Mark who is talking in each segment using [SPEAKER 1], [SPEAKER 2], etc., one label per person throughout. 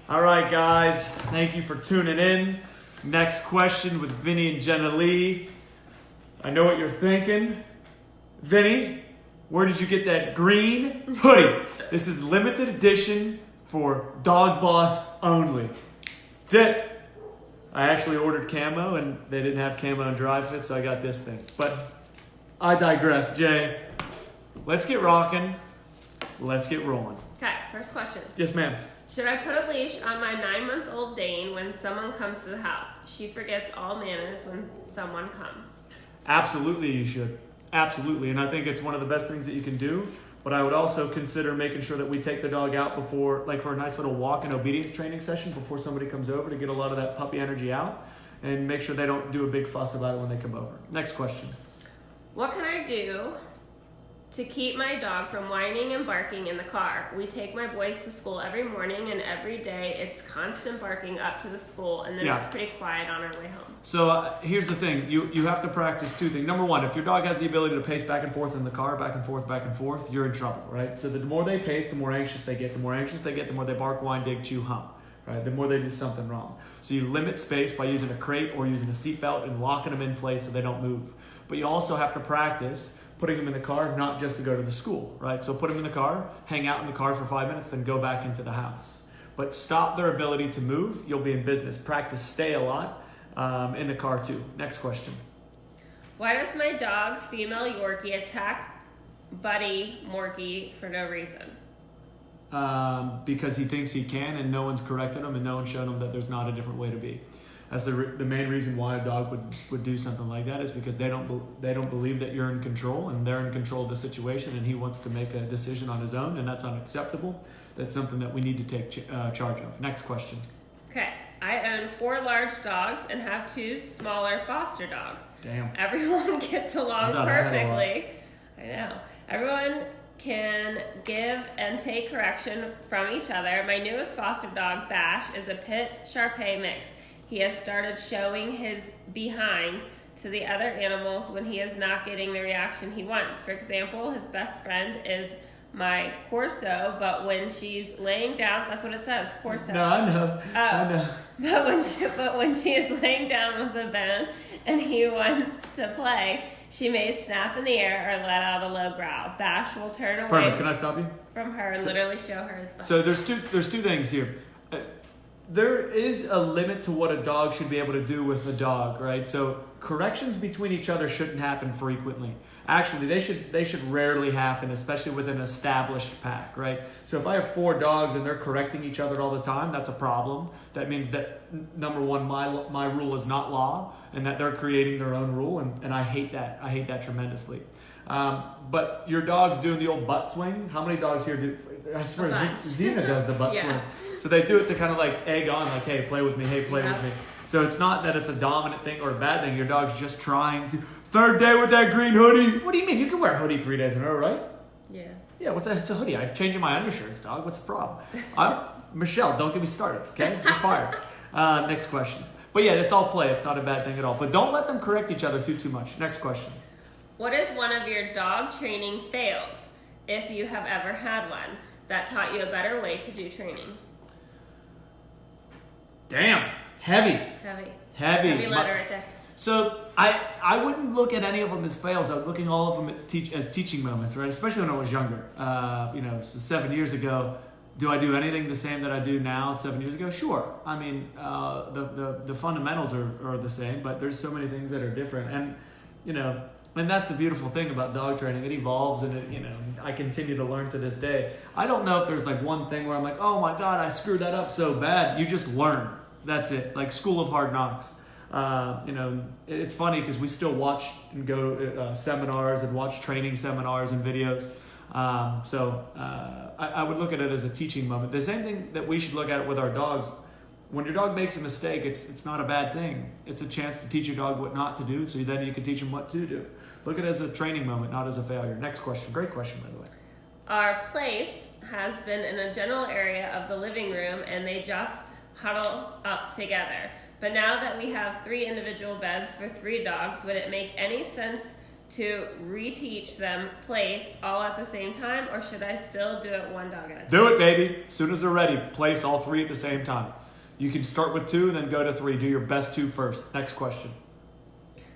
[SPEAKER 1] All right, guys. Thank you for tuning in. Next question with Vinnie and Jenilee. I know what you're thinking. Vinnie, where did you get that green hoodie? This is limited edition for Dog Boss only. That's it. I actually ordered camo and they didn't have camo and dry fit, so I got this thing. But I digress, Jay. Let's get rocking. Let's get rolling.
[SPEAKER 2] Okay, first question.
[SPEAKER 1] Yes, ma'am.
[SPEAKER 2] Should I put a leash on my 9-month-old Dane when someone comes to the house? She forgets all manners when someone comes.
[SPEAKER 1] Absolutely, you should. Absolutely. And I think it's one of the best things that you can do. But I would also consider making sure that we take the dog out before, like for a nice little walk and obedience training session before somebody comes over to get a lot of that puppy energy out and make sure they don't do a big fuss about it when they come over. Next question.
[SPEAKER 2] What can I do to keep my dog from whining and barking in the car? We take my boys to school every morning, and every day it's constant barking up to the school, and then it's pretty quiet on our way home.
[SPEAKER 1] So here's the thing. You have to practice two things. Number one, if your dog has the ability to pace back and forth in the car, back and forth, you're in trouble, right? So the more they pace, the more anxious they get. The more anxious they get, the more they bark, whine, dig, chew, hump, right? The more they do something wrong. So you limit space by using a crate or using a seatbelt and locking them in place so they don't move. But you also have to practice putting them in the car, not just to go to the school, right? So put them in the car, hang out in the car for 5 minutes, then go back into the house. But stop their ability to move, you'll be in business. Practice stay a lot in the car too. Next question.
[SPEAKER 2] Why does my dog, female Yorkie, attack Buddy Morkie for no reason?
[SPEAKER 1] Because he thinks he can and no one's corrected him and no one's shown him that there's not a different way to be. That's the main reason why a dog would do something like that is because they don't believe that you're in control and they're in control of the situation and he wants to make a decision on his own and that's unacceptable. That's something that we need to take charge of. Next question.
[SPEAKER 2] Okay. I own 4 large dogs and have 2 smaller foster dogs.
[SPEAKER 1] Damn.
[SPEAKER 2] Everyone gets along perfectly. I know. Everyone can give and take correction from each other. My newest foster dog, Bash, is a Pit Shar-Pei mix. He has started showing his behind to the other animals when he is not getting the reaction he wants. For example, his best friend is my Corso, but when she's laying down, that's what it says, Corso.
[SPEAKER 1] No, I know. I know.
[SPEAKER 2] But when she is laying down with a bone and he wants to play, she may snap in the air or let out a low growl. Bash will turn away.
[SPEAKER 1] Perfect. Can I stop you?
[SPEAKER 2] From her and literally show her his butt.
[SPEAKER 1] So there's two things here. There is a limit to what a dog should be able to do with a dog, right? So corrections between each other shouldn't happen frequently. Actually, they should rarely happen, especially with an established pack, right? So if I have 4 dogs and they're correcting each other all the time, that's a problem. That means that, number one, my rule is not law, and that they're creating their own rule, and I hate that. I hate that tremendously. But your dog's doing the old butt swing. How many dogs here do? I swear, Xena does the butt swing. So they do it to kind of like egg on, like, hey, play with me, hey, play with me. So it's not that it's a dominant thing or a bad thing. Your dog's just trying to. 3rd day with that green hoodie. What do you mean? You can wear a hoodie 3 days in a row, right?
[SPEAKER 2] Yeah.
[SPEAKER 1] Yeah, what's that? It's a hoodie. I'm changing my undershirts, dog. What's the problem? Michelle, don't get me started, okay? You're fired. Next question. But yeah, it's all play. It's not a bad thing at all. But don't let them correct each other too much. Next question.
[SPEAKER 2] What is one of your dog training fails, if you have ever had one, that taught you a better way to do training?
[SPEAKER 1] Damn. Heavy
[SPEAKER 2] Heavy letter right there.
[SPEAKER 1] So I wouldn't look at any of them as fails. I would look at all of them as teaching moments, right? Especially when I was younger. So 7 years ago, do I do anything the same that I do now 7 years ago? Sure. I mean, the fundamentals are the same, but there's so many things that are different. And that's the beautiful thing about dog training. It evolves and I continue to learn to this day. I don't know if there's like one thing where I'm like, oh my God, I screwed that up so bad. You just learn. That's it. Like School of Hard Knocks. It's funny because we still watch and go to seminars and watch training seminars and videos. I would look at it as a teaching moment. The same thing that we should look at it with our dogs. When your dog makes a mistake, it's not a bad thing. It's a chance to teach your dog what not to do, so then you can teach him what to do. Look at it as a training moment, not as a failure. Next question. Great question, by the way.
[SPEAKER 2] Our place has been in a general area of the living room, and they just huddle up together. But now that we have 3 individual beds for 3 dogs, would it make any sense to reteach them place all at the same time, or should I still do it one dog at a time?
[SPEAKER 1] Do it, baby. As soon as they're ready, place all 3 at the same time. You can start with 2 and then go to 3. Do your best 2 first. Next question.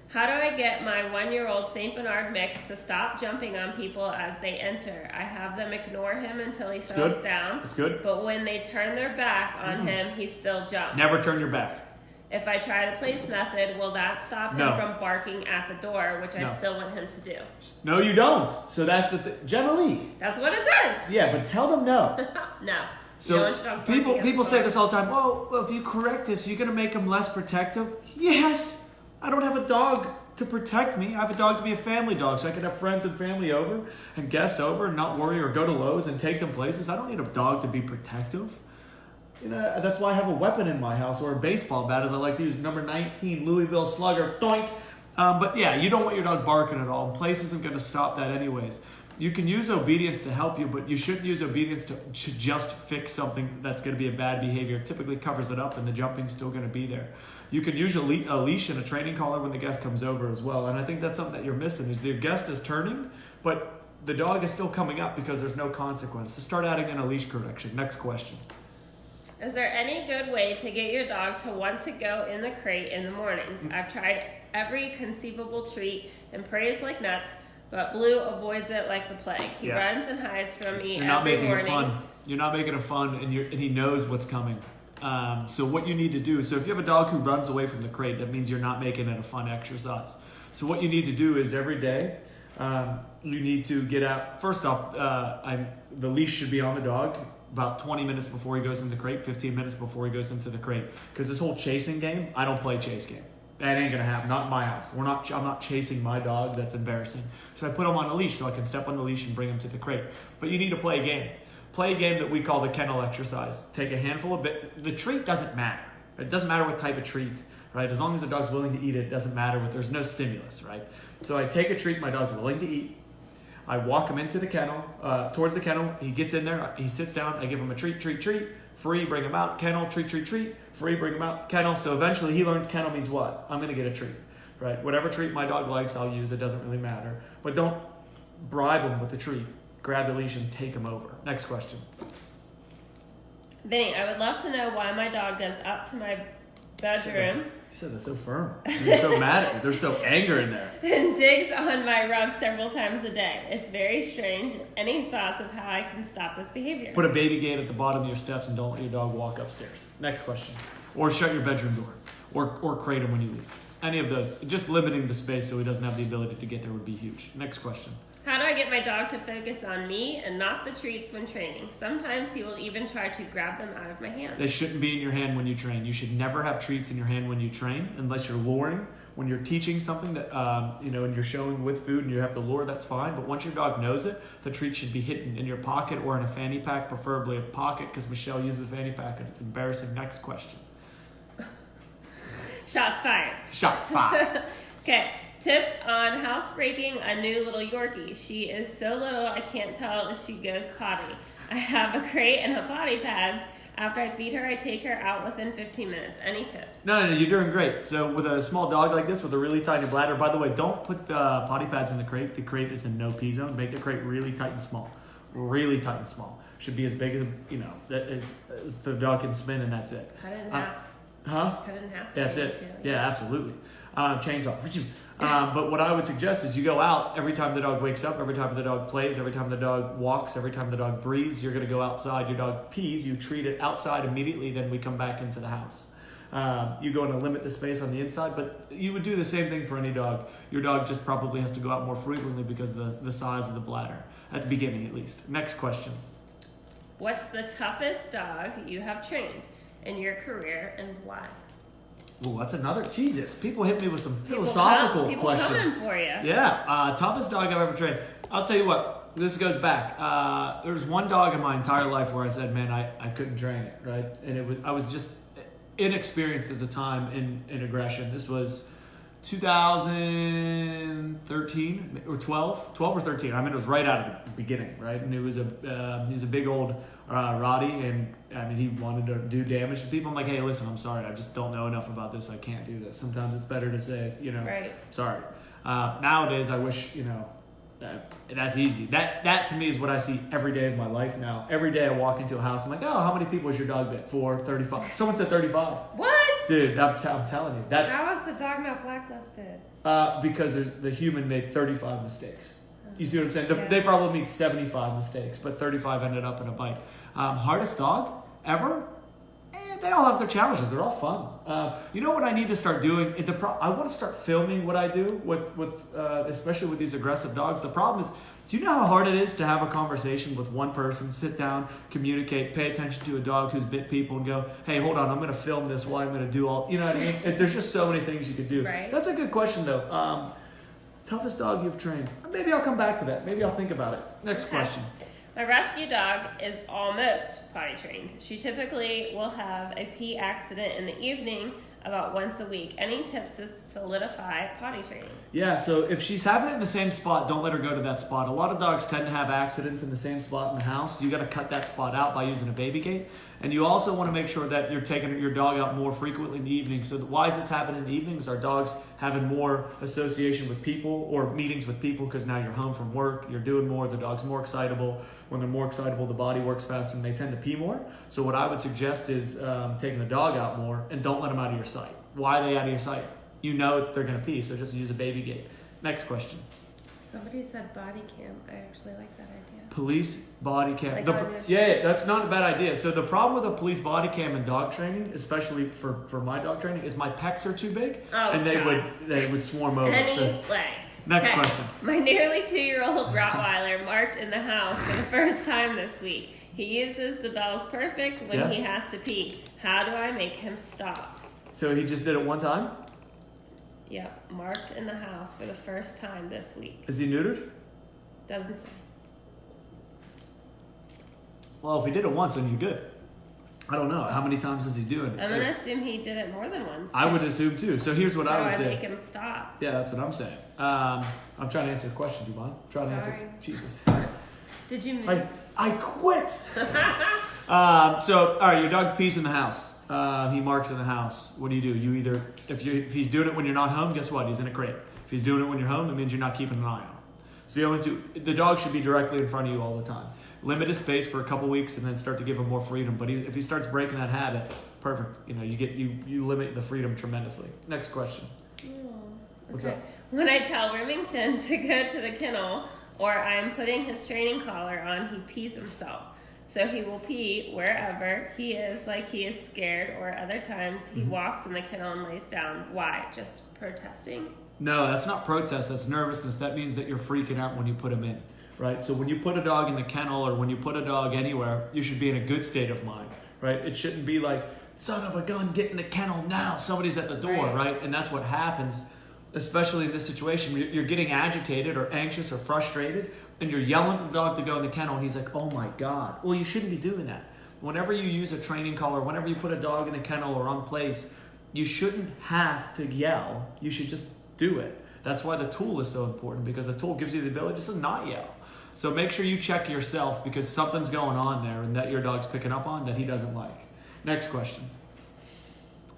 [SPEAKER 2] How do I get my 1-year-old St. Bernard mix to stop jumping on people as they enter? I have them ignore him until he settles down.
[SPEAKER 1] It's good.
[SPEAKER 2] But when they turn their back on him, he still jumps.
[SPEAKER 1] Never turn your back.
[SPEAKER 2] If I try the place method, will that stop him from barking at the door, which I still want him to do?
[SPEAKER 1] No, you don't. So that's the Jenilee.
[SPEAKER 2] That's what it says.
[SPEAKER 1] Yeah, but tell them no.
[SPEAKER 2] No.
[SPEAKER 1] So people say this all the time. Well, if you correct this, you're going to make them less protective. Yes. I don't have a dog to protect me. I have a dog to be a family dog, so I can have friends and family over and guests over and not worry, or go to Lowe's and take them places. I don't need a dog to be protective. You know, that's why I have a weapon in my house, or a baseball bat, as I like to use, number 19 Louisville Slugger, doink. But yeah, you don't want your dog barking at all. Place isn't going to stop that anyways. You can use obedience to help you, but you shouldn't use obedience to just fix something that's going to be a bad behavior. It typically covers it up, and the jumping's still going to be there. You can use a leash and a training collar when the guest comes over as well. And I think that's something that you're missing, is the guest is turning, but the dog is still coming up because there's no consequence. So start adding in a leash correction. Next question.
[SPEAKER 2] Is there any good way to get your dog to want to go in the crate in the mornings? I've tried every conceivable treat and prays like nuts, but Blue avoids it like the plague. He runs and hides from me every morning. You're not making it fun.
[SPEAKER 1] You're not making it fun, and he knows what's coming. So what you need to do, so if you have a dog who runs away from the crate, that means you're not making it a fun exercise. So what you need to do is every day, you need to get out. First off, the leash should be on the dog about 20 minutes before he goes in the crate, 15 minutes before he goes into the crate. Because this whole chasing game, I don't play chase game. That ain't gonna happen. Not in my house. I'm not chasing my dog. That's embarrassing. So I put him on a leash so I can step on the leash and bring him to the crate. But you need to play a game. Play a game that we call the kennel exercise. Take a handful of the treat doesn't matter. It doesn't matter what type of treat, right? As long as the dog's willing to eat it doesn't matter what. There's no stimulus, right? So I take a treat my dog's willing to eat. I walk him into the kennel, towards the kennel. He gets in there. He sits down. I give him a treat, free, bring him out. Kennel, treat, free, bring him out. Kennel. So eventually he learns kennel means what? I'm going to get a treat, right? Whatever treat my dog likes, I'll use. It doesn't really matter. But don't bribe him with the treat. Grab the leash and take him over. Next question.
[SPEAKER 2] Vinny, I would love to know why my dog goes up to my bedroom.
[SPEAKER 1] You said that's so firm. You're so mad at me. There's so anger in there.
[SPEAKER 2] And digs on my rug several times a day. It's very strange. Any thoughts of how I can stop this behavior?
[SPEAKER 1] Put a baby gate at the bottom of your steps and don't let your dog walk upstairs. Next question. Or shut your bedroom door. Or crate him when you leave. Any of those. Just limiting the space so he doesn't have the ability to get there would be huge. Next question.
[SPEAKER 2] How do I get my dog to focus on me and not the treats when training? Sometimes he will even try to grab them out of my hand.
[SPEAKER 1] They shouldn't be in your hand when you train. You should never have treats in your hand when you train, unless you're luring. When you're teaching something that, and you're showing with food and you have to lure, that's fine. But once your dog knows it, the treat should be hidden in your pocket or in a fanny pack, preferably a pocket, because Michelle uses a fanny pack and it's embarrassing. Next question.
[SPEAKER 2] Shots fired.
[SPEAKER 1] Shots fired.
[SPEAKER 2] Okay. Tips on housebreaking a new little Yorkie. She is so little I can't tell if she goes potty. I have a crate and a potty pads. After I feed her, I take her out within 15 minutes. Any tips?
[SPEAKER 1] No, you're doing great. So with a small dog like this with a really tiny bladder, by the way, don't put potty pads in the crate. The crate is in no pee zone. Make the crate really tight and small. Really tight and small. Should be as big as the dog can spin, and that's it.
[SPEAKER 2] Cut it in half. Cut it in half.
[SPEAKER 1] That's it. Yeah, absolutely. Chainsaw. But what I would suggest is you go out every time the dog wakes up, every time the dog plays, every time the dog walks, every time the dog breathes. You're going to go outside. Your dog pees. You treat it outside immediately. Then we come back into the house. You go and limit the space on the inside, but you would do the same thing for any dog. Your dog just probably has to go out more frequently because of the size of the bladder, at the beginning at least. Next question.
[SPEAKER 2] What's the toughest dog you have trained in your career and why?
[SPEAKER 1] Oh, that's another. Jesus, people hit me with some philosophical questions.
[SPEAKER 2] People coming for you.
[SPEAKER 1] Yeah, toughest dog I've ever trained. I'll tell you what, this goes back. There's one dog in my entire life where I said, man, I couldn't train it, right? And I was just inexperienced at the time in aggression. This was 2013 or 12 or 13. I mean, it was right out of the beginning, right? And it was he's a big old Rottie, and I mean, he wanted to do damage to people. I'm like, hey, listen, I'm sorry. I just don't know enough about this. I can't do this. Sometimes it's better to say,
[SPEAKER 2] right.
[SPEAKER 1] Sorry. Nowadays, I wish, that's easy. That to me is what I see every day of my life now. Every day I walk into a house, I'm like, oh, how many people has your dog bit? 4, 35. Someone said 35.
[SPEAKER 2] What?
[SPEAKER 1] Dude, I'm telling you.
[SPEAKER 2] How is the dog not blacklisted?
[SPEAKER 1] Because the human made 35 mistakes. You see what I'm saying? They probably made 75 mistakes, but 35 ended up in a bite. Hardest dog ever? They all have their challenges. They're all fun. You know what I need to start doing? I want to start filming what I do with especially with these aggressive dogs. The problem is, do you know how hard it is to have a conversation with one person, sit down, communicate, pay attention to a dog who's bit people and go, hey, hold on, I'm going to film this while I'm going to do all, you know what I mean? There's just so many things you could do.
[SPEAKER 2] Right.
[SPEAKER 1] That's a good question though. Toughest dog you've trained? Maybe I'll come back to that. Maybe I'll think about it. Next question.
[SPEAKER 2] My rescue dog is almost potty trained. She typically will have a pee accident in the evening about once a week. Any tips to solidify potty training?
[SPEAKER 1] Yeah, so if she's having it in the same spot, don't let her go to that spot. A lot of dogs tend to have accidents in the same spot in the house. You got to cut that spot out by using a baby gate. And you also want to make sure that you're taking your dog out more frequently in the evening. So why is it happening in the evenings? Our dogs having more association with people or meetings with people because now you're home from work, you're doing more, the dog's more excitable. When they're more excitable, the body works faster and they tend to pee more. So what I would suggest is taking the dog out more and don't let them out of your sight. Why are they out of your sight? You know they're going to pee, so just use a baby gate. Next question.
[SPEAKER 2] Somebody said body cam. I actually like that idea.
[SPEAKER 1] Police body cam.
[SPEAKER 2] Like
[SPEAKER 1] Yeah, that's not a bad idea. So the problem with a police body cam in dog training, especially for my dog training, is my pecs are too big, and they would swarm over.
[SPEAKER 2] Anyway.
[SPEAKER 1] Next question.
[SPEAKER 2] My nearly 2-year-old Rottweiler marked in the house for the first time this week. He uses the bells perfect when he has to pee. How do I make him stop?
[SPEAKER 1] So he just did it one time?
[SPEAKER 2] Yep, marked in the house for the first time this week.
[SPEAKER 1] Is he neutered?
[SPEAKER 2] Doesn't say.
[SPEAKER 1] Well, if he did it once, then you're good. I don't know. How many times is he doing it?
[SPEAKER 2] I'm going to assume he did it more than once.
[SPEAKER 1] I would assume too. So here's what I would say.
[SPEAKER 2] How do I make him stop?
[SPEAKER 1] Yeah, that's what I'm saying. I'm trying to answer the question, do you mind?
[SPEAKER 2] Sorry.
[SPEAKER 1] Answer. Jesus.
[SPEAKER 2] Did you move?
[SPEAKER 1] I quit. So, all right, your dog pees in the house. He marks in the house. What do? You either, if he's doing it when you're not home, guess what? He's in a crate. If he's doing it when you're home, it means you're not keeping an eye on him. So the dog should be directly in front of you all the time. Limit his space for a couple weeks and then start to give him more freedom. But if he starts breaking that habit, perfect. You limit the freedom tremendously. Next question. What's up?
[SPEAKER 2] When I tell Remington to go to the kennel or I'm putting his training collar on, he pees himself. So he will pee wherever he is, like he is scared, or other times he walks in the kennel and lays down. Why? Just protesting?
[SPEAKER 1] No, that's not protest. That's nervousness. That means that you're freaking out when you put him in, right? So when you put a dog in the kennel or when you put a dog anywhere, you should be in a good state of mind, right? It shouldn't be like, son of a gun, get in the kennel now. Somebody's at the door, right? And that's what happens, especially in this situation. You're getting agitated or anxious or frustrated, and you're yelling at the dog to go in the kennel, and he's like, oh my God. Well, you shouldn't be doing that. Whenever you use a training collar, whenever you put a dog in a kennel or on place, you shouldn't have to yell. You should just do it. That's why the tool is so important, because the tool gives you the ability just to not yell. So make sure you check yourself, because something's going on there and that your dog's picking up on that he doesn't like. Next question.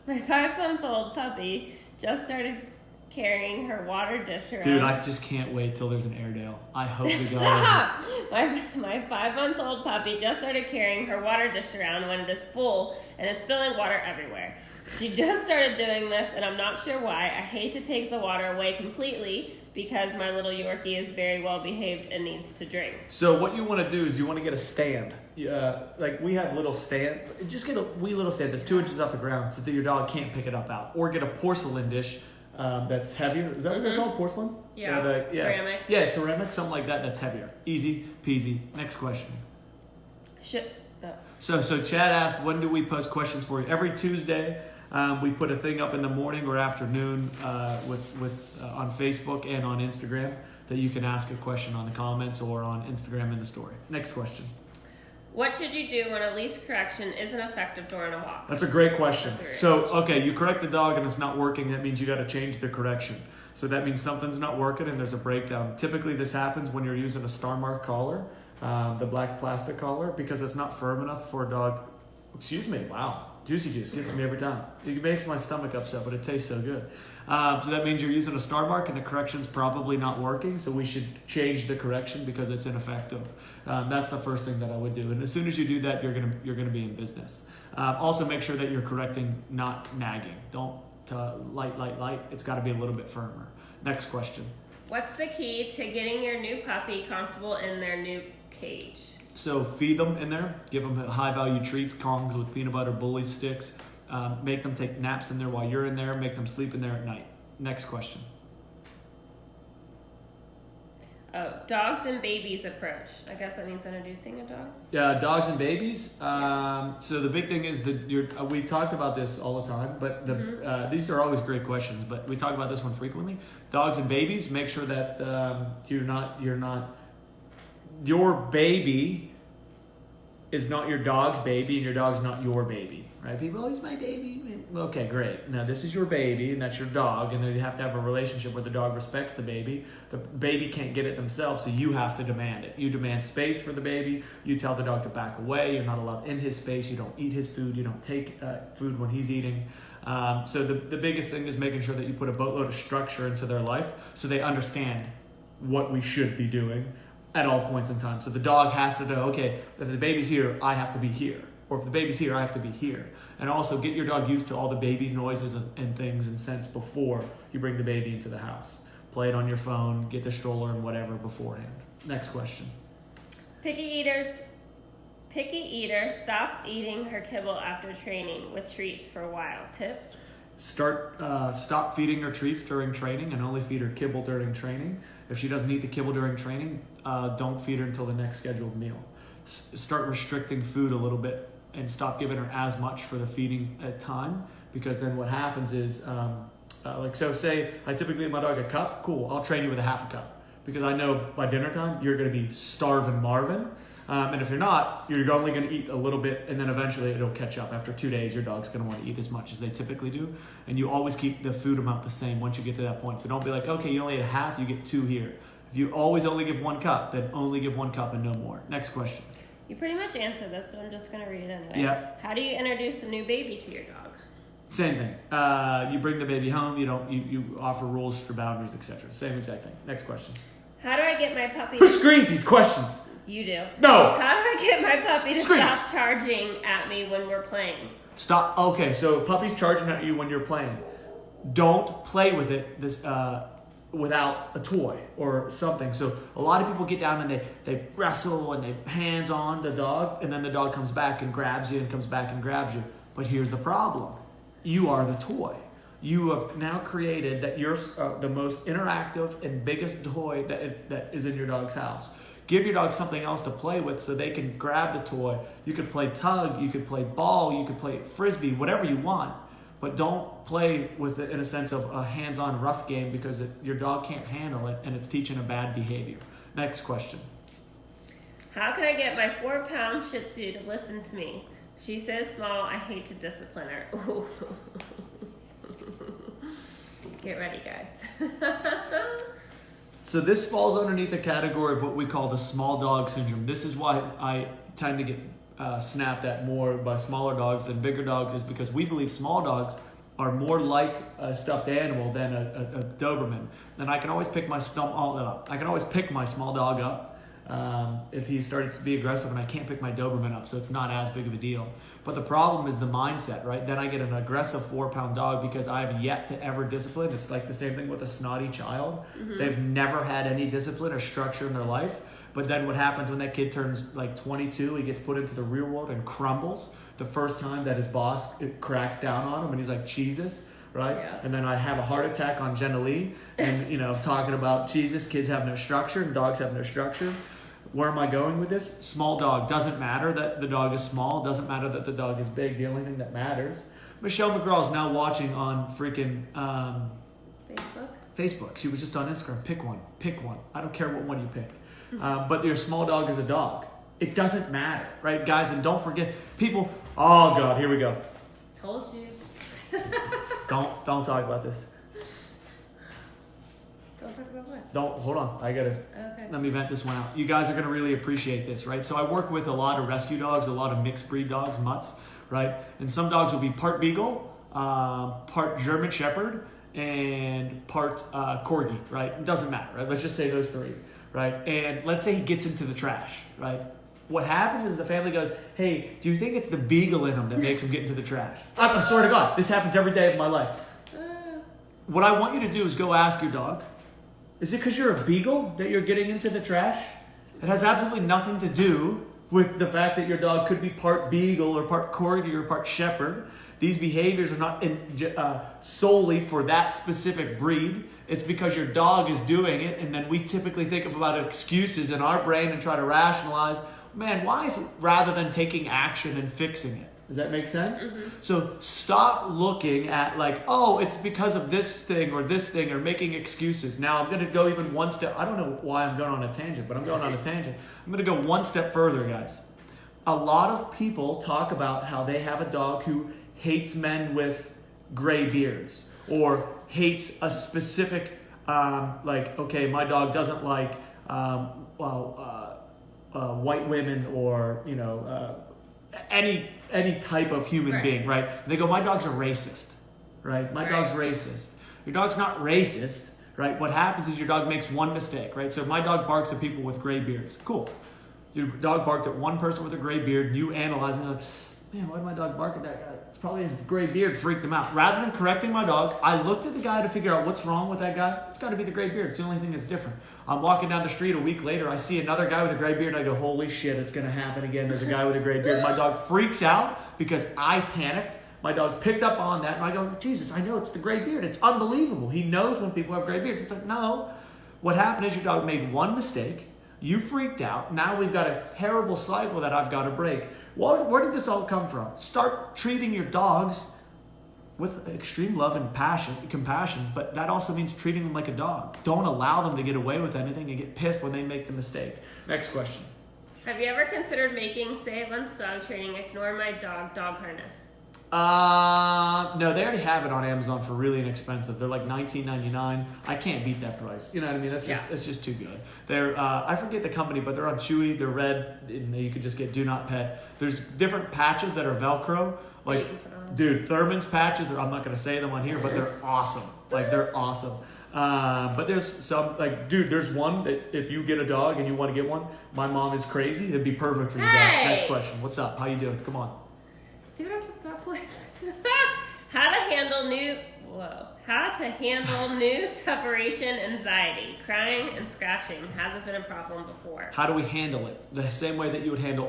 [SPEAKER 2] My 5-month-old puppy just started carrying her water dish around.
[SPEAKER 1] Dude, I just can't wait till there's an Airedale. I hope to go.
[SPEAKER 2] Stop! My 5-month-old puppy just started carrying her water dish around when it is full and is spilling water everywhere. She just started doing this, and I'm not sure why. I hate to take the water away completely because my little Yorkie is very well behaved and needs to drink.
[SPEAKER 1] So what you want to do is you want to get a stand. Like we have little stand. Just get a wee little stand that's 2 inches off the ground so that your dog can't pick it up out. Or get a porcelain dish that's heavier. Is that what they're called? Porcelain?
[SPEAKER 2] Yeah. Ceramic.
[SPEAKER 1] Yeah, ceramic. Something like that that's heavier. Easy peasy. Next question. So Chad asked, when do we post questions for you? Every Tuesday. We put a thing up in the morning or afternoon on Facebook and on Instagram that you can ask a question on the comments or on Instagram in the story. Next question.
[SPEAKER 2] What should you do when a leash correction isn't effective during a walk?
[SPEAKER 1] That's a great question. So, okay, you correct the dog and it's not working. That means you got to change the correction. So that means something's not working and there's a breakdown. Typically this happens when you're using a star mark collar, the black plastic collar, because it's not firm enough for a dog. Excuse me. Wow. Juicy juice gets me every time. It makes my stomach upset, but it tastes so good. So that means you're using a star mark and the correction's probably not working. So we should change the correction because it's ineffective. That's the first thing that I would do. And as soon as you do that, you're gonna be in business. Also, make sure that you're correcting, not nagging. Don't light. It's got to be a little bit firmer. Next question.
[SPEAKER 2] What's the key to getting your new puppy comfortable in their new cage?
[SPEAKER 1] So feed them in there. Give them high-value treats, Kongs with peanut butter, bully sticks. Make them take naps in there while you're in there. Make them sleep in there at night. Next question.
[SPEAKER 2] Oh, dogs and babies approach. I guess that means introducing a dog.
[SPEAKER 1] Yeah, dogs and babies. So the big thing is that we talked about this all the time, but these are always great questions. But we talk about this one frequently. Dogs and babies. Make sure that your baby is not your dog's baby, and your dog's not your baby, right? People, he's my baby. Okay, great. Now this is your baby, and that's your dog, and they have to have a relationship where the dog respects the baby. The baby can't get it themselves, so you have to demand it. You demand space for the baby. You tell the dog to back away. You're not allowed in his space. You don't eat his food. You don't take food when he's eating. So the biggest thing is making sure that you put a boatload of structure into their life so they understand what we should be doing at all points in time. So the dog has to know, okay, if the baby's here, I have to be here. Or if the baby's here, I have to be here. And also get your dog used to all the baby noises and things and scents before you bring the baby into the house. Play it on your phone, get the stroller and whatever beforehand. Next question.
[SPEAKER 2] Picky eater stops eating her kibble after training with treats for a while. Tips?
[SPEAKER 1] Stop feeding her treats during training and only feed her kibble during training. If she doesn't eat the kibble during training, don't feed her until the next scheduled meal. Start restricting food a little bit and stop giving her as much for the feeding at time, because then what happens is, so say I typically give my dog a cup, cool, I'll train you with a half a cup, because I know by dinner time you're going to be starving Marvin. And if you're not, you're only going to eat a little bit, and then eventually it'll catch up. After 2 days, your dog's going to want to eat as much as they typically do. And you always keep the food amount the same once you get to that point. So don't be like, okay, you only ate a half, you get 2 here. If you always only give 1 cup, then only give 1 cup and no more. Next question.
[SPEAKER 2] You pretty much answered this, but I'm just going to read it anyway.
[SPEAKER 1] Yeah.
[SPEAKER 2] How do you introduce a new baby to your dog?
[SPEAKER 1] Same thing. You bring the baby home. You offer rules for boundaries, etc. Same exact thing. Next question.
[SPEAKER 2] How do I get my puppy?
[SPEAKER 1] Who screens these questions?
[SPEAKER 2] You do.
[SPEAKER 1] No.
[SPEAKER 2] How do I get my puppy to
[SPEAKER 1] Screens.
[SPEAKER 2] stop charging at me when we're playing?
[SPEAKER 1] Stop. Okay, so puppy's charging at you when you're playing. Don't play with it without a toy or something. So a lot of people get down and they wrestle and they hands on the dog, and then the dog comes back and grabs you and comes back and grabs you. But here's the problem. You are the toy. You have now created that you're the most interactive and biggest toy that is in your dog's house. Give your dog something else to play with so they can grab the toy. You could play tug, you could play ball, you could play frisbee, whatever you want. But don't play with it in a sense of a hands-on rough game, because your dog can't handle it and it's teaching a bad behavior. Next question.
[SPEAKER 2] How can I get my 4-pound Shih Tzu to listen to me? She's so small, I hate to discipline her. Ooh. Get ready, guys.
[SPEAKER 1] So this falls underneath the category of what we call the small dog syndrome. This is why I tend to get snapped at more by smaller dogs than bigger dogs, is because we believe small dogs are more like a stuffed animal than a Doberman. Then I can always pick my small dog up if he starts to be aggressive, and I can't pick my Doberman up, so it's not as big of a deal. But the problem is the mindset, right? Then I get an aggressive 4-pound dog because I have yet to ever discipline. It's like the same thing with a snotty child. Mm-hmm. They've never had any discipline or structure in their life. But then what happens when that kid turns like 22, he gets put into the real world and crumbles the first time that his boss cracks down on him, and he's like, Jesus, right? Yeah. And then I have a heart attack on Jenilee and, talking about Jesus, kids have no structure and dogs have no structure. Where am I going with this? Small dog. Doesn't matter that the dog is small. Doesn't matter that the dog is big. The only thing that matters. Michelle McGraw is now watching on freaking Facebook. She was just on Instagram. Pick one. I don't care what one you pick. But your small dog is a dog. It doesn't matter, right, guys? And don't forget, people. Oh God, here we go.
[SPEAKER 2] Told you.
[SPEAKER 1] Don't talk about this.
[SPEAKER 2] Don't talk about what?
[SPEAKER 1] Hold on. Let me vent this one out. You guys are going to really appreciate this, right? So I work with a lot of rescue dogs, a lot of mixed breed dogs, mutts, right? And some dogs will be part beagle, part German Shepherd, and part Corgi, right? It doesn't matter, right? Let's just say those three, right? And let's say he gets into the trash, right? What happens is the family goes, hey, do you think it's the beagle in him that makes him get into the trash? I swear to God, this happens every day of my life. What I want you to do is go ask your dog, is it because you're a beagle that you're getting into the trash? It has absolutely nothing to do with the fact that your dog could be part beagle or part corgi or part shepherd. These behaviors are not solely for that specific breed. It's because your dog is doing it, and then we typically think about excuses in our brain and try to rationalize, man, why is it, rather than taking action and fixing it. Does that make sense? Mm-hmm. So stop looking at like, oh, it's because of this thing or making excuses. Now I'm going to go even one step. I don't know why I'm going on a tangent, but I'm going on a tangent. I'm going to go one step further, guys. A lot of people talk about how they have a dog who hates men with gray beards or hates a specific, okay, my dog doesn't like, white women or, any type of human being, right? And they go, my dog's a racist, right? My dog's racist. Your dog's not racist, right? What happens is your dog makes one mistake, right? So my dog barks at people with gray beards. Cool. Your dog barked at one person with a gray beard, and you analyze and go, man, why did my dog bark at that guy? It's probably his gray beard freaked him out. Rather than correcting my dog, I looked at the guy to figure out what's wrong with that guy. It's got to be the gray beard. It's the only thing that's different. I'm walking down the street a week later. I see another guy with a gray beard. I go, holy shit, it's going to happen again. There's a guy with a gray beard. My dog freaks out because I panicked. My dog picked up on that. And I go, Jesus, I know it's the gray beard. It's unbelievable. He knows when people have gray beards. It's like, no. What happened is your dog made one mistake. You freaked out. Now we've got a terrible cycle that I've got to break. Where did this all come from? Start treating your dogs with extreme love and compassion, but that also means treating them like a dog. Don't allow them to get away with anything and get pissed when they make the mistake. Next question.
[SPEAKER 2] Have you ever considered making Save on Dog Training Ignore My Dog harness?
[SPEAKER 1] No, they already have it on Amazon for really inexpensive. They're like $19.99. I can't beat that price. You know what I mean? It's just too good. They're I forget the company, but they're on Chewy. They're red, and you could just get Do Not Pet. There's different patches that are Velcro. Like, dude, Thurman's patches. I'm not gonna say them on here, but they're awesome. Like, they're awesome. But there's some, like, dude, there's one that if you get a dog and you want to get one, my mom is crazy. It'd be perfect for you.
[SPEAKER 2] Hey!
[SPEAKER 1] Next question. What's up? How you doing? Come on.
[SPEAKER 2] See what I have to put up with? How to handle new separation anxiety. Crying and scratching hasn't been a problem before.
[SPEAKER 1] How do we handle it? The same way that you would handle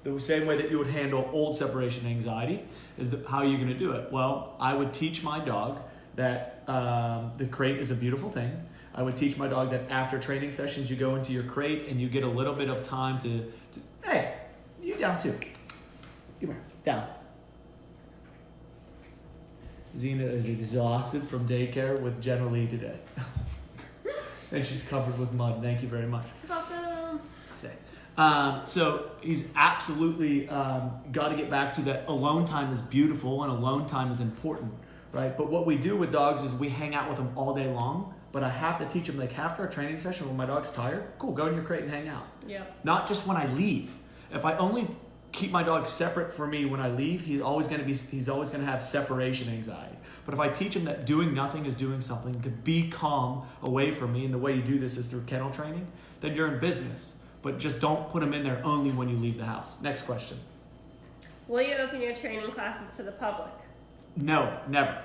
[SPEAKER 1] the same way that you would handle old separation anxiety is how are you going to do it? Well, I would teach my dog that the crate is a beautiful thing. I would teach my dog that after training sessions, you go into your crate and you get a little bit of time to hey, you down too. Come here, down. Xena is exhausted from daycare with Jenilee today. And she's covered with mud. Thank you very much.
[SPEAKER 2] Welcome.
[SPEAKER 1] Stay. So he's absolutely got to get back to that alone time is beautiful and alone time is important, right? But what we do with dogs is we hang out with them all day long, but I have to teach them, like after a training session when my dog's tired, cool, go in your crate and hang out.
[SPEAKER 2] Yeah.
[SPEAKER 1] Not just when I leave. If I only keep my dog separate from me when I leave, he's always going to have separation anxiety. But if I teach him that doing nothing is doing something, to be calm away from me, and the way you do this is through kennel training, then you're in business. But just don't put him in there only when you leave the house. Next question.
[SPEAKER 2] Will you open your training classes to the public?
[SPEAKER 1] No, never.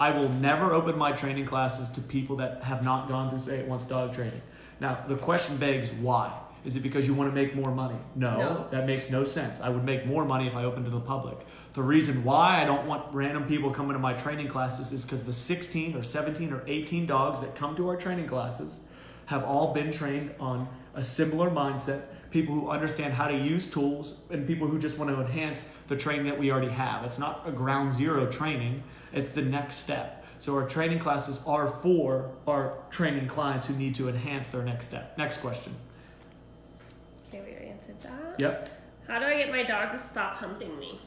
[SPEAKER 1] I will never open my training classes to people that have not gone through Say It Once dog training. Now, the question begs, why? Is it because you want to make more money? No, that makes no sense. I would make more money if I opened to the public. The reason why I don't want random people coming to my training classes is because the 16 or 17 or 18 dogs that come to our training classes have all been trained on a similar mindset, people who understand how to use tools, and people who just want to enhance the training that we already have. It's not a ground zero training, it's the next step. So our training classes are for our training clients who need to enhance their next step. Next question.
[SPEAKER 2] Okay, we already answered that.
[SPEAKER 1] Yep.
[SPEAKER 2] How do I get my dog to stop humping me?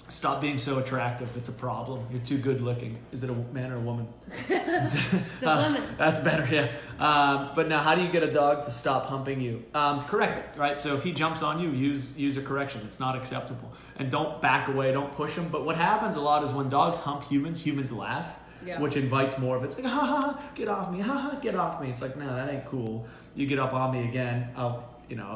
[SPEAKER 1] Stop being so attractive. It's a problem. You're too good looking. Is it a man or a woman?
[SPEAKER 2] It's a woman.
[SPEAKER 1] That's better, yeah. But now, how do you get a dog to stop humping you? Correct it, right? So if he jumps on you, use a correction. It's not acceptable. And don't back away, don't push him. But what happens a lot is when dogs hump humans laugh, which invites more of it. It's like, ha ha, get off me, ha ha, get off me. It's like, no, that ain't cool. You get up on me again, I'll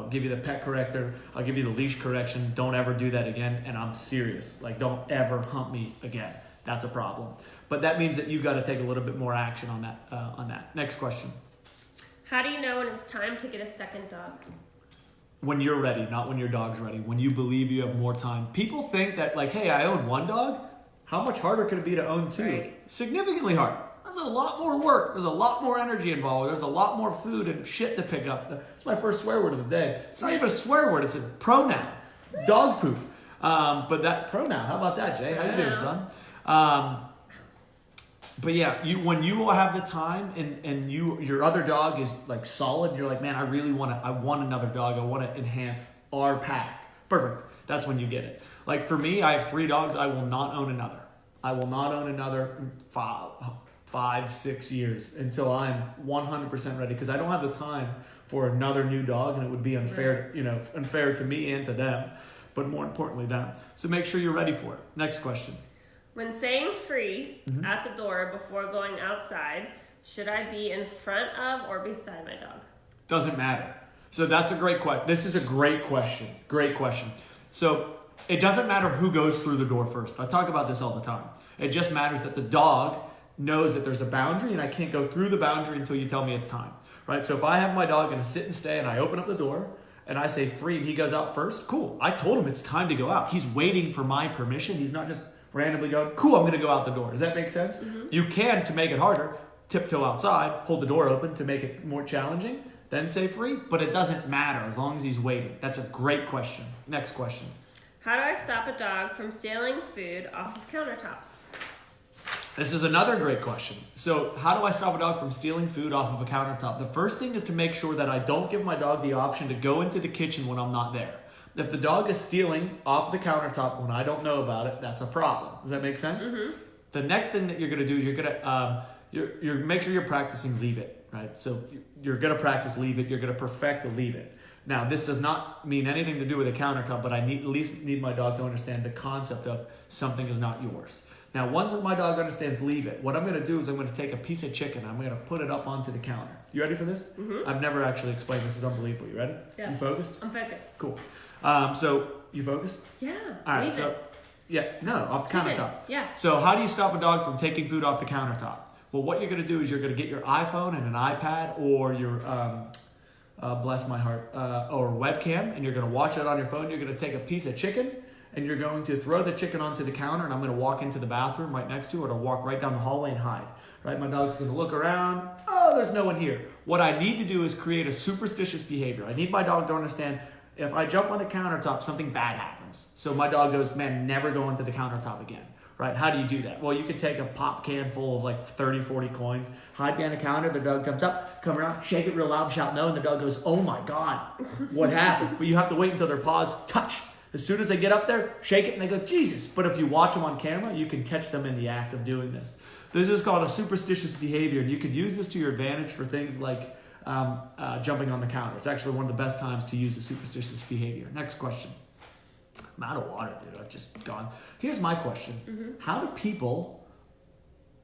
[SPEAKER 1] give you the pet corrector. I'll give you the leash correction. Don't ever do that again. And I'm serious. Like, don't ever hump me again. That's a problem. But that means that you got to take a little bit more action on that. Next question.
[SPEAKER 2] How do you know when it's time to get a second dog?
[SPEAKER 1] When you're ready, not when your dog's ready. When you believe you have more time. People think that, like, hey, I own one dog. How much harder could it be to own two?
[SPEAKER 2] Right.
[SPEAKER 1] Significantly harder. There's a lot more work. There's a lot more energy involved. There's a lot more food and shit to pick up. That's my first swear word of the day. It's not even a swear word. It's a pronoun. Dog poop. But that pronoun, how about that, Jay? How you doing, son? But yeah, when you have the time and your other dog is like solid, you're like, man, I want another dog. I want to enhance our pack. Perfect. That's when you get it. Like for me, I have 3 dogs. I will not own another. I will not own another 5-6 years until I'm 100% ready, because I don't have the time for another new dog, and it would be unfair, unfair to me and to them, but more importantly them. So make sure you're ready for it. Next question.
[SPEAKER 2] When saying free at the door before going outside, should I be in front of or beside my dog?
[SPEAKER 1] Doesn't matter. So that's a great question. This is a great question. Great question. So it doesn't matter who goes through the door first. I talk about this all the time. It just matters that the dog knows that there's a boundary, and I can't go through the boundary until you tell me it's time, right? So if I have my dog in a sit and stay and I open up the door and I say free and he goes out first, cool. I told him it's time to go out. He's waiting for my permission. He's not just randomly going, cool, I'm going to go out the door. Does that make sense? You can, to make it harder, tiptoe outside, hold the door open to make it more challenging, then say free, but it doesn't matter as long as he's waiting. That's a great question. Next question.
[SPEAKER 2] How do I stop a dog from stealing food off of countertops?
[SPEAKER 1] This is another great question. So how do I stop a dog from stealing food off of a countertop? The first thing is to make sure that I don't give my dog the option to go into the kitchen when I'm not there. If the dog is stealing off the countertop when I don't know about it, that's a problem. Does that make sense? The next thing that you're going to do is you're going to make sure you're practicing leave it, right? So you're going to practice leave it. You're going to perfect the leave it. Now, this does not mean anything to do with a countertop, but I at least need my dog to understand the concept of something is not yours. Now, once my dog understands leave it, what I'm going to do is I'm going to take a piece of chicken. I'm going to put it up onto the counter. You ready for this? I've never actually explained this. It's unbelievable. You ready?
[SPEAKER 2] Yeah.
[SPEAKER 1] You focused?
[SPEAKER 2] I'm focused.
[SPEAKER 1] Cool. So, you focused?
[SPEAKER 2] Yeah.
[SPEAKER 1] All right. So, off the countertop.
[SPEAKER 2] Yeah.
[SPEAKER 1] So, how do you stop a dog from taking food off the countertop? Well, what you're going to do is you're going to get your iPhone and an iPad or your, bless my heart, or webcam, and you're going to watch it on your phone. You're going to take a piece of chicken, and you're going to throw the chicken onto the counter, and I'm going to walk into the bathroom right next to it, or walk right down the hallway and hide. Right? My dog's going to look around. Oh, there's no one here. What I need to do is create a superstitious behavior. I need my dog to understand if I jump on the countertop, something bad happens. So my dog goes, man, never go into the countertop again. Right? How do you do that? Well, you could take a pop can full of like 30, 40 coins, hide behind the counter, the dog comes up, come around, shake it real loud, shout no, and the dog goes, oh my God, what happened? But you have to wait until their paws touch. As soon as they get up there, shake it, and they go, Jesus. But if you watch them on camera, you can catch them in the act of doing this. This is called a superstitious behavior, and you could use this to your advantage for things like jumping on the counter. It's actually one of the best times to use a superstitious behavior. Next question. I'm out of water, dude. I've just gone. Here's my question. How do people,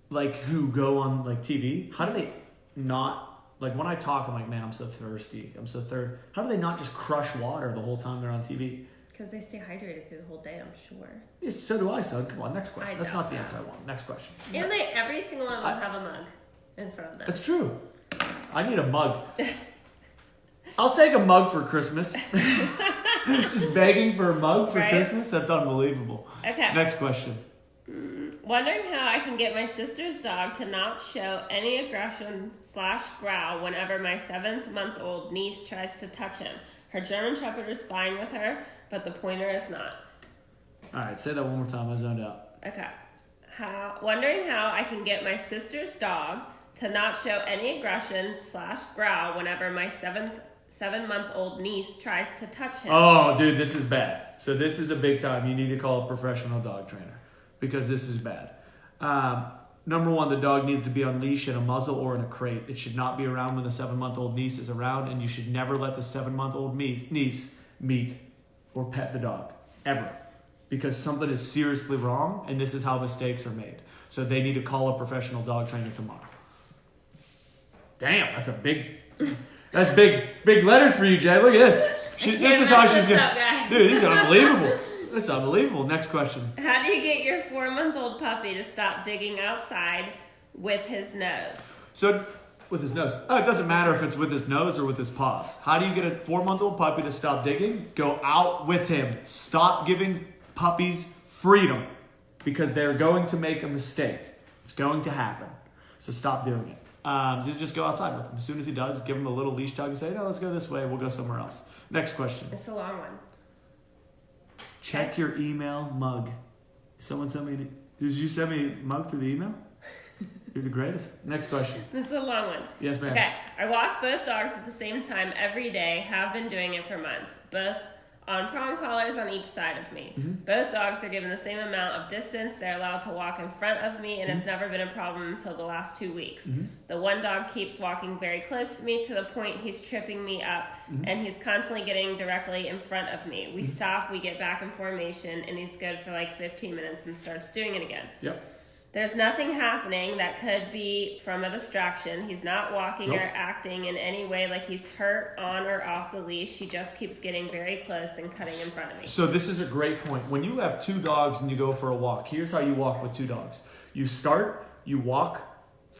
[SPEAKER 1] like, who go on, like, TV, how do they not, like, when I talk, I'm like, man, I'm so thirsty. How do they not just crush water the whole time they're on TV?
[SPEAKER 2] Because they stay hydrated through the whole day, I'm sure.
[SPEAKER 1] Yes, so do I, son. Come on, next question. That's not the answer I want. Next question.
[SPEAKER 2] And every single one of them have a mug in front of them.
[SPEAKER 1] That's true. I need a mug. I'll take a mug for Christmas. Just begging for a mug for Christmas? That's unbelievable.
[SPEAKER 2] Okay.
[SPEAKER 1] Next question.
[SPEAKER 2] Wondering how I can get my sister's dog to not show any aggression/growl whenever my 7-month-old niece tries to touch him. Her German Shepherd is fine with her, but the pointer is not.
[SPEAKER 1] All right, say that one more time. I zoned out.
[SPEAKER 2] Okay. Wondering how I can get my sister's dog to not show any aggression/growl whenever my 7-month-old niece tries to touch him.
[SPEAKER 1] Oh, dude, this is bad. So this is a big time. You need to call a professional dog trainer because this is bad. Number one, the dog needs to be on leash in a muzzle or in a crate. It should not be around when the 7-month-old niece is around, and you should never let the 7-month-old niece meet or pet the dog, ever. Because something is seriously wrong, and this is how mistakes are made. So they need to call a professional dog trainer tomorrow. Damn, that's big letters for you, Jay. Look at this. This is how she's gonna. Dude, this is unbelievable. This is unbelievable. Next question.
[SPEAKER 2] How do you get your 4-month-old puppy to stop digging outside with his nose?
[SPEAKER 1] So, with his nose. Oh, it doesn't matter if it's with his nose or with his paws. How do you get a 4-month-old puppy to stop digging? Go out with him. Stop giving puppies freedom because they're going to make a mistake. It's going to happen. So stop doing it. You just go outside with him. As soon as he does, give him a little leash tug and say, no, let's go this way. We'll go somewhere else. Next question.
[SPEAKER 2] It's a long one.
[SPEAKER 1] Check your email mug. Someone sent me. Did you send me a mug through the email? You're the greatest. Next question.
[SPEAKER 2] This is a long one.
[SPEAKER 1] Yes, ma'am.
[SPEAKER 2] Okay. I walk both dogs at the same time every day. Have been doing it for months. Both on prong collars on each side of me.
[SPEAKER 1] Mm-hmm.
[SPEAKER 2] Both dogs are given the same amount of distance. They're allowed to walk in front of me, and it's never been a problem until the last 2 weeks.
[SPEAKER 1] Mm-hmm.
[SPEAKER 2] The one dog keeps walking very close to me to the point he's tripping me up, and he's constantly getting directly in front of me. We stop, we get back in formation, and he's good for like 15 minutes and starts doing it again.
[SPEAKER 1] Yep.
[SPEAKER 2] There's nothing happening that could be from a distraction. He's not walking
[SPEAKER 1] Nope.
[SPEAKER 2] or acting in any way like he's hurt on or off the leash. He just keeps getting very close and cutting in front of me.
[SPEAKER 1] So this is a great point. When you have 2 dogs and you go for a walk, here's how you walk with 2 dogs. You start, you walk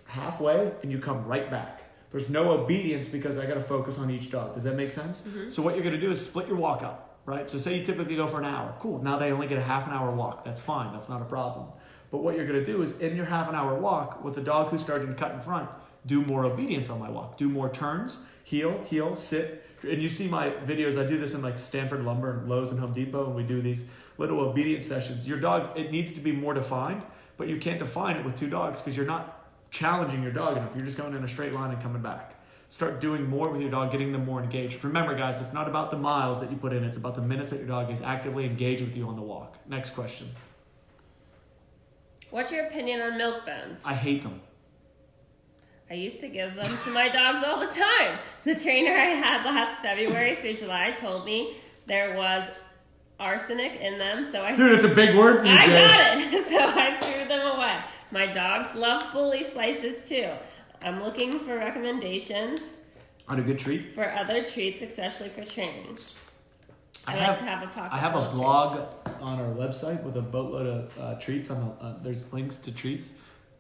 [SPEAKER 1] halfway, and you come right back. There's no obedience because I got to focus on each dog. Does that make sense? Mm-hmm. So what you're going to do is split your walk up, right? So say you typically go for an hour. Cool. Now they only get a half an hour walk. That's fine. That's not a problem. But what you're going to do is in your half an hour walk with the dog who's starting to cut in front, do more obedience on my walk. Do more turns, heel, sit. And you see my videos, I do this in like Stanford Lumber and Lowe's and Home Depot, and we do these little obedience sessions. Your dog, it needs to be more defined, but you can't define it with 2 dogs because you're not challenging your dog enough. You're just going in a straight line and coming back. Start doing more with your dog, getting them more engaged. Remember, guys, it's not about the miles that you put in. It's about the minutes that your dog is actively engaged with you on the walk. Next question.
[SPEAKER 2] What's your opinion on milkbones?
[SPEAKER 1] I hate them.
[SPEAKER 2] I used to give them to my dogs all the time. The trainer I had last February through July told me there was arsenic in them, so I...
[SPEAKER 1] Dude, it's a big word for you,
[SPEAKER 2] I
[SPEAKER 1] Jay.
[SPEAKER 2] got it, so I threw them away. My dogs love bully slices too. I'm looking for recommendations
[SPEAKER 1] On a good treat?
[SPEAKER 2] for other treats, especially for training.
[SPEAKER 1] I
[SPEAKER 2] like to have a pocket
[SPEAKER 1] I have
[SPEAKER 2] full
[SPEAKER 1] a
[SPEAKER 2] of
[SPEAKER 1] blog on our website with a boatload of treats. There's links to treats.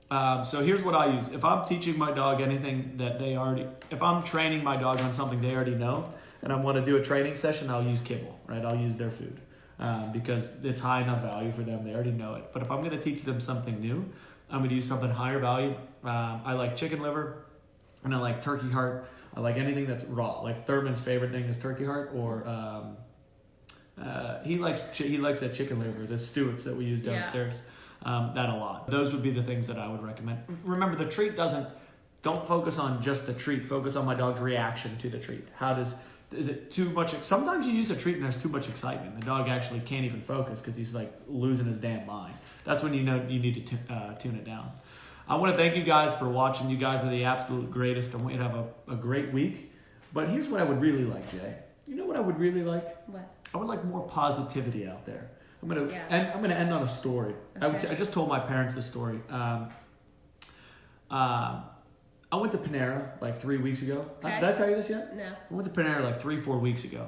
[SPEAKER 1] So here's what I use. If I'm teaching my dog anything that if I'm training my dog on something they already know, and I want to do a training session, I'll use kibble, right? I'll use their food because it's high enough value for them. They already know it. But if I'm going to teach them something new, I'm going to use something higher value. I like chicken liver, and I like turkey heart. I like anything that's raw. Like Thurman's favorite thing is turkey heart, or he likes that chicken liver, the Stewart's that we use downstairs. That a lot. Those would be the things that I would recommend. Remember, the treat don't focus on just the treat. Focus on my dog's reaction to the treat. Is it too much? Sometimes you use a treat and there's too much excitement. The dog actually can't even focus because he's like losing his damn mind. That's when you know you need to tune it down. I want to thank you guys for watching. You guys are the absolute greatest. I want you to have a great week. But here's what I would really like, Jay. You know what I would really like?
[SPEAKER 2] What?
[SPEAKER 1] I would like more positivity out there. I'm gonna end on a story.
[SPEAKER 2] Okay.
[SPEAKER 1] I just told my parents this story. I went to Panera like 3 weeks ago.
[SPEAKER 2] Okay.
[SPEAKER 1] Did I tell you this yet?
[SPEAKER 2] No.
[SPEAKER 1] I went to Panera like 3-4 weeks ago,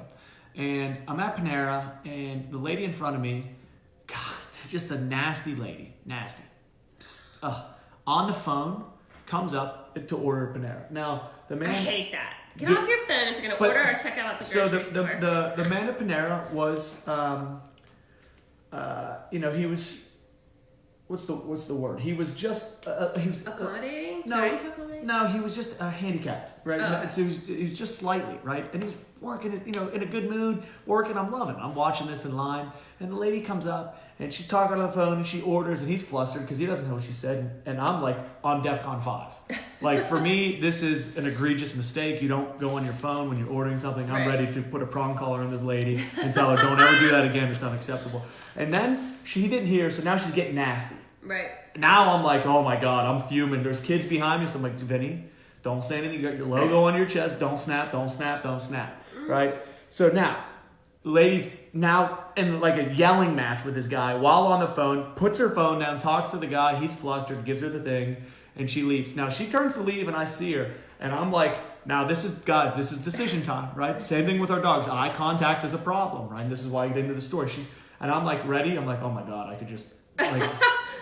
[SPEAKER 1] and I'm at Panera, and the lady in front of me, God, just a nasty lady, nasty. On the phone, comes up to order Panera. Now the man.
[SPEAKER 2] I hate that. Get off your phone if you're gonna order or check out at the grocery store.
[SPEAKER 1] So the man at Panera was, he was what's the word? He was just he was
[SPEAKER 2] accommodating.
[SPEAKER 1] No,
[SPEAKER 2] Trying to accommodate.
[SPEAKER 1] no, he was just handicapped, right?
[SPEAKER 2] Oh.
[SPEAKER 1] So he was just slightly, right? And he's working, you know, in a good mood, working. I'm loving it. I'm watching this in line, and the lady comes up and she's talking on the phone and she orders, and he's flustered because he doesn't know what she said, and I'm like on DEFCON 5. Like for me, this is an egregious mistake. You don't go on your phone when you're ordering something. I'm ready to put a prong collar on this lady and tell her, don't ever do that again. It's unacceptable. And then she didn't hear, so now she's getting nasty.
[SPEAKER 2] Right.
[SPEAKER 1] Now I'm like, oh my God, I'm fuming. There's kids behind me, so I'm like, Vinnie, don't say anything. You got your logo on your chest. Don't snap, don't snap, don't snap. Right? So now, ladies now in like a yelling match with this guy while on the phone, puts her phone down, talks to the guy. He's flustered, gives her the thing, and she leaves. Now she turns to leave, and I see her, and I'm like, now this is decision time, right? Same thing with our dogs. Eye contact is a problem, right? And this is why I get into the story. And I'm like ready. I'm like, oh my God, I could just like.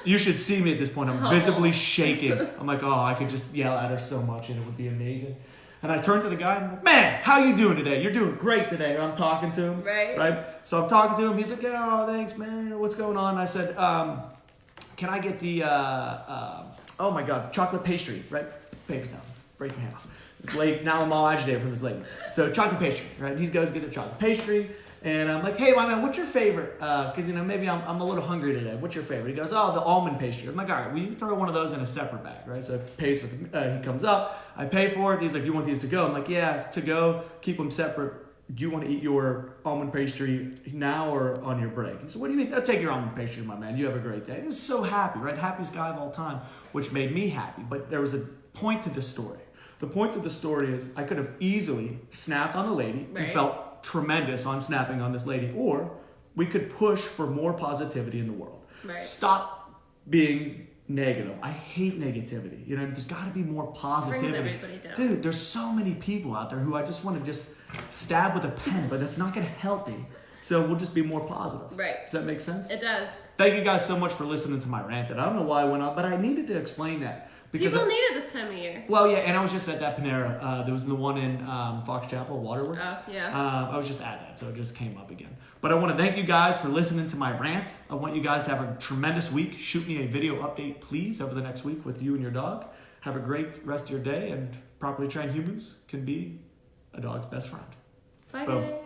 [SPEAKER 1] You should see me at this point. I'm visibly shaking. I'm like, oh, I could just yell at her so much and it would be amazing. And I turn to the guy and I'm like, man, how you doing today? You're doing great today. I'm talking to him. Right? So I'm talking to him. He's like, yeah, oh, thanks, man. What's going on? And I said, can I get the, oh my God, chocolate pastry, right? Baby's down. Break your hand off. It's late. Now I'm all agitated from this lady. So chocolate pastry, right? And he goes get the chocolate pastry. And I'm like, hey, my man, what's your favorite? Because, you know, maybe I'm a little hungry today. What's your favorite? He goes, oh, the almond pastry. I'm like, all right, well, you throw one of those in a separate bag, right? So he pays for he comes up. I pay for it. He's like, you want these to go? I'm like, yeah, to go. Keep them separate. Do you want to eat your almond pastry now or on your break? He said, what do you mean? I'll take your almond pastry, my man. You have a great day. He was so happy, right? Happiest guy of all time, which made me happy. But there was a point to this story. The point to the story is I could have easily snapped on the lady and felt tremendous on snapping on this lady, or we could push for more positivity in the world. Stop being negative. I hate negativity. You know, there's got to be more positivity. Dude, there's so many people out there who I just want to just stab with a pen, but that's not going to help me. So we'll just be more positive. Right. Does that make sense?
[SPEAKER 2] It does.
[SPEAKER 1] Thank you guys so much for listening to my rant. And I don't know why I went on, but I needed to explain that.
[SPEAKER 2] People need it this time of year.
[SPEAKER 1] Well, yeah, and I was just at that Panera. There was the one in Fox Chapel, Waterworks.
[SPEAKER 2] Oh, yeah.
[SPEAKER 1] I was just at that, so it just came up again. But I want to thank you guys for listening to my rant. I want you guys to have a tremendous week. Shoot me a video update, please, over the next week with you and your dog. Have a great rest of your day, and properly trained humans can be a dog's best friend.
[SPEAKER 2] Bye, guys.